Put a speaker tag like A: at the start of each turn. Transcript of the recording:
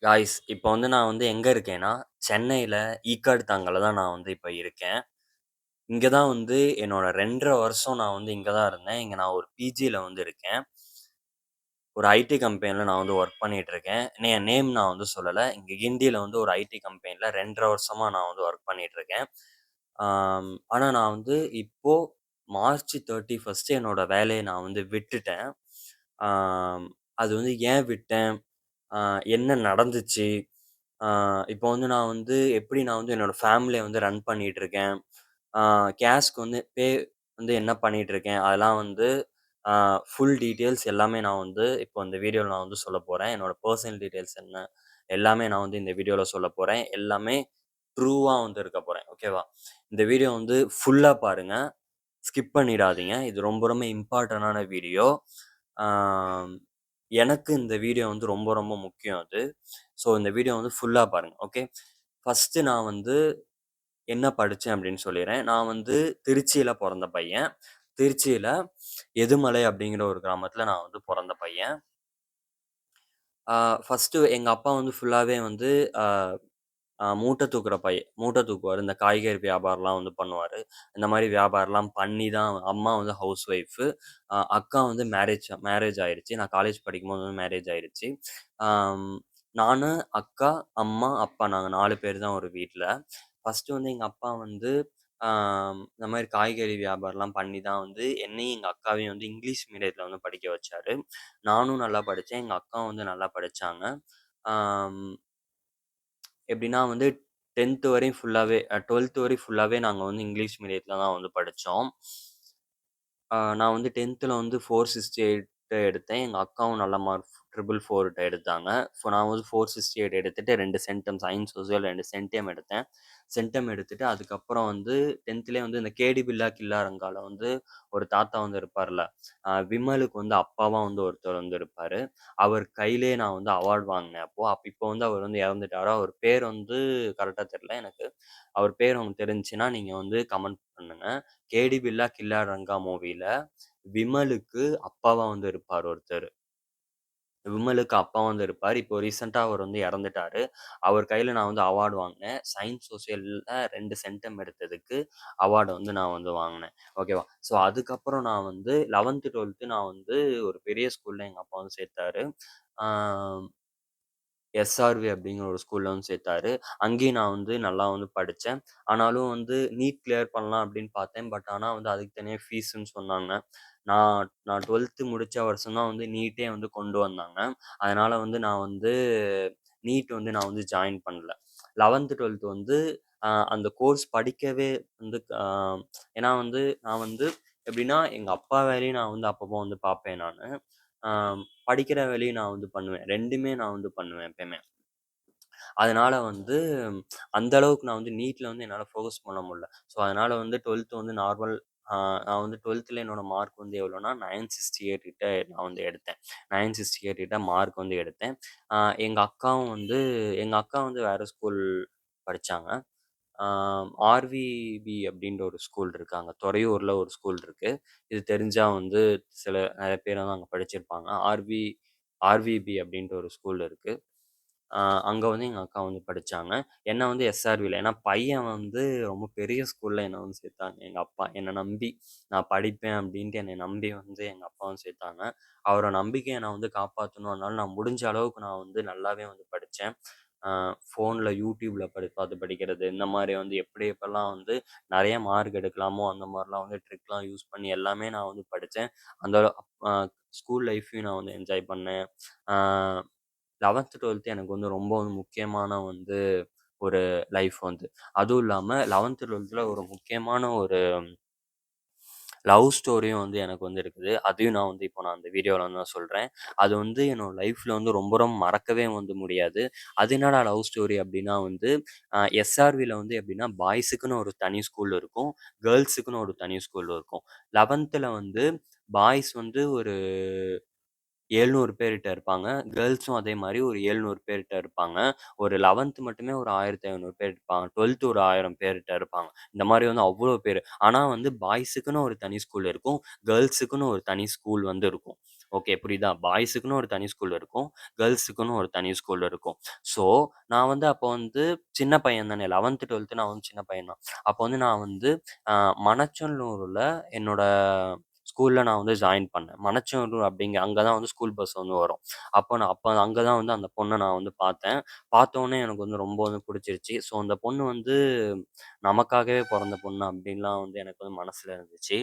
A: Guys இப்போ வந்து நான் வந்து எங்க இருக்கேன்னா, சென்னையில ஈக்காடு தாங்கல்ல தான் நான் வந்து இப்ப இருக்கேன். இங்க தான் வந்து என்னோட 2 1/2 வருஷம் நான் வந்து இங்க தான் இருந்தேன். இங்க நான் ஒரு பிஜில வந்து இருக்கேன். ஒரு ஐடி கம்பெனில நான் வந்து வொர்க் பண்ணிட்டு இருக்கேன். என் நேம் நான் வந்து சொல்லல. இங்க கிண்டியில வந்து ஒரு ஐடி கம்பெனில 2 1/2 வருஷமா நான் வந்து வொர்க் பண்ணிட்டு இருக்கேன். ஆனா நான் வந்து இப்போ மார்ச் 31 என்னோட வேலைய நான் வந்து விட்டுட்டேன். ஆம் அது வந்து ஏன் விட்டேன்? அ என்ன நடந்துச்சு? ஆ இப்போ வந்து நான் வந்து எப்படி நான் வந்து என்னோட ஃபேமிலிய வந்து ரன் பண்ணிட்டுருக்கேன். ஆ கேஷ்க்கு வந்து வந்து என்ன பண்ணிட்டுருக்கேன். அதெல்லாம் வந்து ஆ ஃபுல் டீட்டெயில்ஸ் எல்லாமே நான் வந்து இப்போ இந்த வீடியோல நான் வந்து சொல்லப்போறேன். என்னோட பெர்சனல் டீட்டெயில்ஸ் என்ன, எல்லாமே நான் வந்து இந்த வீடியோல சொல்லப்போறேன். எல்லாமே ட்ரூவா வந்து இருக்க போறேன். ஓகேவா? இந்த வீடியோ வந்து ஃபுல்லா பாருங்க. ஸ்கிப் பண்ணிடாதீங்க. இது ரொம்ப ரொம்ப இம்பார்ட்டன்டான வீடியோ. ஆம் எனக்கு இந்த வீடியோ வந்து ரொம்ப ரொம்ப முக்கியம் அது. ஸோ இந்த வீடியோ வந்து ஃபுல்லா பாருங்க. ஓகே. ஃபர்ஸ்ட்டு நான் வந்து என்ன படிச்சேன் அப்படின்னு சொல்லிறேன். நான் வந்து திருச்சியில பொறந்த பையன். திருச்சியில எதுமலை அப்படிங்கிற ஒரு கிராமத்தில நான் வந்து பொறந்த பையன். ஆ ஃபர்ஸ்ட்டு எங்க அப்பா வந்து ஃபுல்லாவே வந்து அ மூட்டை தூக்குவாரு. இந்த காய்கறி வியாபாரம்லாம் வந்து பண்ணுவாரு. இந்த மாரி வியாபாரம்லாம் பண்ணி தான் அம்மா வந்து ஹவுஸ் ஒய்ஃபு. அக்கா வந்து மேரேஜ் ஆயிருச்சு. நான் காலேஜ் படிக்கும்போது வந்து மேரேஜ் ஆயிருச்சு. ஆம் நானு, அக்கா, அம்மா, அப்பா நாங்க 4 பேர் தான் ஒரு வீட்ல. ஃபர்ஸ்ட்டு வந்து எங்க அப்பா வந்து இந்த மாரி காய்கறி வியாபாரம்லாம் பண்ணி தான் வந்து என்னையும், எங்க அக்காவையும் வந்து இங்கிலீஷ் மீடியத்தில வந்து படிக்க வச்சாரு. நானும் நல்லா படிச்சேன். எங்க அக்காவும் வந்து நல்லா படிச்சாங்க. ஆம் எப்படின்னா வந்து 10த் வரையும் ஃபுல்லாவே 12த் வரையும் ஃபுல்லாவே நாங்க வந்து இங்கிலீஷ் மீடியத்தில தான் வந்து படிச்சோம். நான் வந்து 10த்ல வந்து 468 எடுத்தேன். எங்க அக்காவும் நல்ல மார்க் 444 எடுத்தாங்க. நான் வந்து 468 எடுத்துட்டு 2 சென்டம் சயன்ஸ், சோசியல் 2 சென்டம் எடுத்தேன். சென்டம் எடுத்துட்டு அதுக்கப்புறம் வந்து 10த்லயே வந்து இந்த கேடி பில்லா கில்லா ரங்கால வந்து ஒரு தாத்தா வந்து இருப்பார்ல. விமலுக்கு வந்து அப்பாவா வந்து ஒருத்தர் வந்து இருப்பாரு. அவர் கையிலேயே நான் வந்து அவார்ட் வாங்கினேன் அப்போ. இப்போ வந்து அவர் வந்து இறந்துட்டாரு. அவர் பேர் வந்து கரெக்ட்டா தெரியல எனக்கு. அவர் பேர் உங்களுக்கு தெரிஞ்சுச்சுன்னா, நீங்க வந்து கமெண்ட் பண்ணுங்க. கேடி பில்லா கில்லா ரங்கா மூவில விமலுக்கு அப்பாவா வந்து இருப்பாரு ஒருத்தரு. விமலுக்கு அப்பா வந்து இருப்பாரு. இப்போ ரீசென்ட்டா அவர் வந்து இறந்துட்டாரு. அவர் கையில நான் வந்து அவார்ட் வாங்கினேன். சயன்ஸ், சோசியல்ல 2 சென்டம் எடுத்ததுக்கு அவார்ட் வந்து நான் வந்து வாங்கினேன். ஓகேவா? ஸோ அதுக்கப்புறம் நான் வந்து 11த், 12த் நான் வந்து ஒரு பெரிய ஸ்கூல்ல எங்க அப்பா வந்து சேர்த்தாரு. ஆ எஸ்ஆர்வி அப்படிங்கிற ஒரு ஸ்கூல்ல வந்து சேர்த்தாரு. அங்கேயும் நான் வந்து நல்லா வந்து படிச்சேன். ஆனாலும் வந்து நீட் கிளியர் பண்ணலாம் அப்படின்னு பார்த்தேன். பட் ஆனா வந்து அதுக்கு தனியா ஃபீஸ்ன்னு சொன்னாங்க. நான் 12த் முடிச்ச வருஷம் தான் வந்து நீட்டே வந்து கொண்டு வந்தாங்க. அதனால வந்து நான் வந்து நீட் வந்து நான் வந்து ஜாயின் பண்ணல. 11த், 12த் வந்து அந்த கோர்ஸ் படிக்கவே வந்து ஏன்னா வந்து நான் வந்து எப்படின்னா, எங்க அப்பா வேலையும் நான் வந்து அப்பப்போ வந்து பார்ப்பேன் நானு. அ படிக்கிற வேலையும் நான் வந்து பண்ணுவேன். 2மே நான் வந்து பண்ணுவேன் எப்பயுமே. அதனால வந்து அந்த அளவுக்கு நான் வந்து நீட்ல வந்து என்னால ஃபோக்கஸ் பண்ண முடியல. ஸோ அதனால வந்து 12த் வந்து நார்மல் ஆ நான் வந்து 12த்ல என்னோட மார்க் வந்து எவ்வளோனா 968 கிட்ட நான் வந்து எடுத்தேன். 968 கிட்ட மார்க் வந்து எடுத்தேன். ஆ எங்க அக்காவும் வந்து எங்க அக்கா வந்து வேற ஸ்கூல் படிச்சாங்க. ஆ ஆர்விபி அப்படின்ற ஒரு ஸ்கூல் இருக்கு. அங்க துறையூர்ல ஒரு ஸ்கூல் இருக்கு. இது தெரிஞ்சா வந்து நெறைய பேர் வந்து அங்க படிச்சிருப்பாங்க. ஆர்விபி அப்படின்ற ஒரு ஸ்கூல் இருக்கு. அ அங்க வந்து எங்க அக்கா வந்து படிச்சாங்க. என்ன வந்து எஸ்ஆர்வில. ஏன்னா பையன் வந்து ரொம்ப பெரிய ஸ்கூல்ல என்ன வந்து சேர்த்தாங்க. எங்க அப்பா என்ன நம்பி நான் படிப்பேன் அப்டின்ட்டு என்னைய நம்பி வந்து எங்க அப்பாவும் சேர்த்தாங்க. அவரோட நம்பிக்கைய நான் வந்து காப்பாத்தணும். அதனால நான் முடிஞ்ச அளவுக்கு நான் வந்து நல்லாவே வந்து படிச்சேன். அ ஃபோன்ல YouTubeல பார்த்து படிக்கிறது. இந்த மாரி வந்து எப்படியெல்லாம் வந்து நெறைய மார்க் எடுக்கலாமோ, அந்த மாரிலாம் வந்து ட்ரிக்லாம் யூஸ் பண்ணி எல்லாமே நான் வந்து படிச்சேன். அந்த அ ஸ்கூல் லைஃப்பையும் நான் வந்து என்ஜாய் பண்ணேன். ஆ 11த், 12த் எனக்கு வந்து ரொம்ப வந்து முக்கியமான வந்து ஒரு லைஃப் வந்து. அதுவும் இல்லாம 11த், 12த்ல ஒரு முக்கியமான ஒரு லவ் ஸ்டோரியும் வந்து எனக்கு வந்து இருக்குது. அதையும் நான் அந்த வீடியோல வந்து நான் சொல்றேன். அது வந்து என்னோட லைஃப்ல வந்து ரொம்ப ரொம்ப மறக்கவே வந்து முடியாது. அது என்னடா லவ் ஸ்டோரி அப்டின்னா வந்து எஸ்ஆர்வில வந்து எப்டின்னா பாய்ஸுக்குன்னு ஒரு தனி ஸ்கூல் இருக்கும். கேர்ல்ஸுக்குன்னு ஒரு தனி ஸ்கூல் இருக்கும். 11த்ல வந்து பாய்ஸ் வந்து ஒரு 700 பேர்ட்ட இருப்பாங்க. கேர்ல்ஸும் அதே மாரி ஒரு 700 பேர்ட்ட இருப்பாங்க. ஒரு 11த் மட்டுமே ஒரு 1500 பேர் இருப்பாங்க. 12த் ஒரு 1000 பேர்ட்ட இருப்பாங்க. இந்த மாரி வந்து அவ்ளோ பேரு. ஆனா வந்து பாய்ஸுக்குன்னு ஒரு தனி ஸ்கூல் இருக்கும். கேர்ல்ஸுக்குன்னு ஒரு தனி ஸ்கூல் வந்து இருக்கும். ஓகே புரியுதா? பாய்ஸுக்குன்னு ஒரு தனி ஸ்கூல் இருக்கும். கேர்ல்ஸுக்குன்னு ஒரு தனி ஸ்கூல் இருக்கும். ஸோ, நான் வந்து அப்போ வந்து சின்ன பையன் தானே 11த், 12த் நான் வந்து சின்ன பையன் தான். அப்போ வந்து நான் வந்து அ மணச்சநல்லூர்ல என்னோட ஸ்கூல்ல நான் வந்து ஜாயின் பண்ணேன். மணச்சநல்லூர் அங்க தான் வந்து ஸ்கூல் பஸ் வந்து வரும். அப்ப அங்க தான் வந்து அந்த பொண்ண நான் வந்து பார்த்தேன். பார்த்தோனே எனக்கு வந்து ரொம்ப வந்து புடிச்சிருச்சு. ஸோ, அந்த பொண்ணு வந்து நமக்காகவே பொறந்த பொண்ணு அப்டின்லாம் வந்து எனக்கு வந்து மனசுல இருந்துச்சு.